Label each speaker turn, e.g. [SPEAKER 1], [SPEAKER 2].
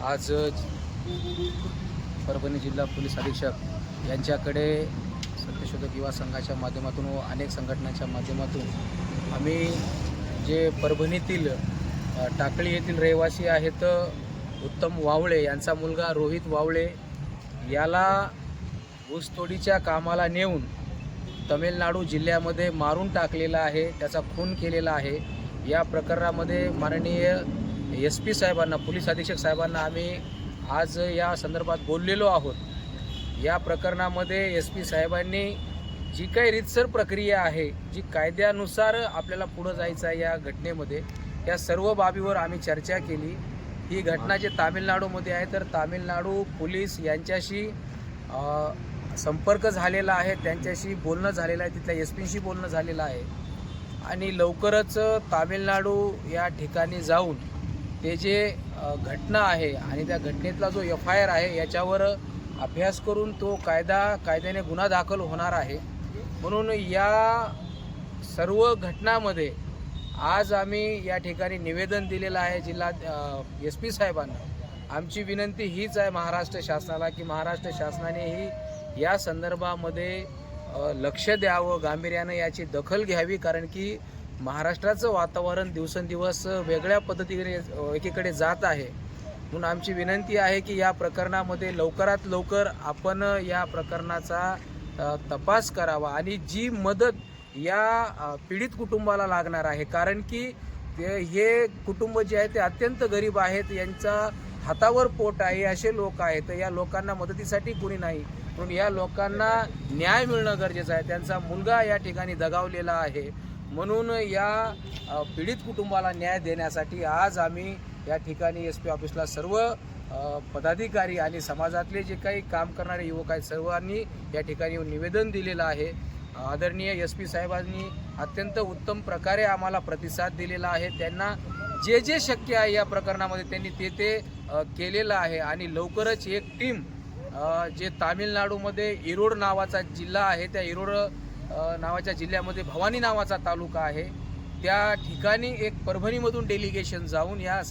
[SPEAKER 1] आज परभणी जिल्हा पोलीस अधीक्षक यांच्याकडे सत्यशोधक युवा संघाच्या माध्यमातून व अनेक संघटनांच्या माध्यमातून आम्ही जे परभणीतील टाकळी येथील रहिवासी आहेत उत्तम वावळे यांचा मुलगा रोहित वावळे याला ऊसतोडीच्या कामाला नेऊन तमिळनाडू जिल्ह्यामध्ये मारून टाकलेला आहे, त्याचा खून केलेला आहे। या प्रकरणामध्ये माननीय SP साहेबांना, पोलीस अधीक्षक साहेबांना आम्ही आज या संदर्भात बोललेलो आहोत। या प्रकरणामध्ये SP साहेबांनी जी काही रीतसर प्रक्रिया आहे, जी कायद्यानुसार आपल्याला पुढे जायचं आहे या घटनेमध्ये, या सर्व बाबीवर आम्ही चर्चा केली। ही घटना जे तामिळनाडूमध्ये आहे, तर तामिळनाडू पोलीस यांच्याशी संपर्क झालेला आहे, त्यांच्याशी बोलणं झालेलं आहे, तिथल्या SPशी बोलणं झालेलं आहे आणि लवकरच तामिळनाडू या ठिकाणी जाऊन ते जे घटना आहे आणि त्या घटनेतला जो FIR आहे याच्यावर अभ्यास करून तो कायद्याने गुन्हा दाखल होणार आहे। म्हणून या सर्व घटनांमध्ये आज आम्ही या ठिकाणी निवेदन दिलेलं आहे जिल्हा SP साहेबांना। आमची विनंती हीच आहे महाराष्ट्र शासनाला की महाराष्ट्र शासनानेही या संदर्भामध्ये लक्ष द्यावं, गांभीर्यानं याची दखल घ्यावी, कारण की महाराष्ट्राचं वातावरण दिवसेंदिवस वेगळ्या पद्धतीने एकीकडे जात आहे। म्हणून आमची विनंती आहे की या प्रकरणामध्ये लवकरात लवकर आपण या प्रकरणाचा तपास करावा आणि जी मदत या पीडित कुटुंबाला लागणार आहे, कारण की हे कुटुंब जे आहे ते अत्यंत गरीब आहेत, यांचा हातावर पोट आहे, असे लोक आहेत। या लोकांना मदतीसाठी कोणी नाही, म्हणून या लोकांना न्याय मिळणं गरजेचं आहे। त्यांचा मुलगा या ठिकाणी दगावलेला आहे, म्हणून या पीडित कुटुंबाला न्याय देण्यासाठी आज आम्ही या ठिकाणी SP ऑफिसला सर्व पदाधिकारी आणि समाजातले जे काही काम करणारे युवक आहेत सर्वांनी या ठिकाणी निवेदन दिलेलं आहे। आदरणीय SP साहेबांनी अत्यंत उत्तम प्रकारे आम्हाला प्रतिसाद दिलेला आहे। त्यांना जे जे शक्य आहे या प्रकरणामध्ये त्यांनी ते केलेलं आहे आणि लवकरच एक टीम जे तामिळनाडूमध्ये इरोड नावाचा जिल्हा आहे, त्या इरोड नावाच्या जिल्ह्यामध्ये भवानी नावाचा तालुका आहे, त्या ठिकाणी एक परभणीमधून डेलिगेशन जाऊन या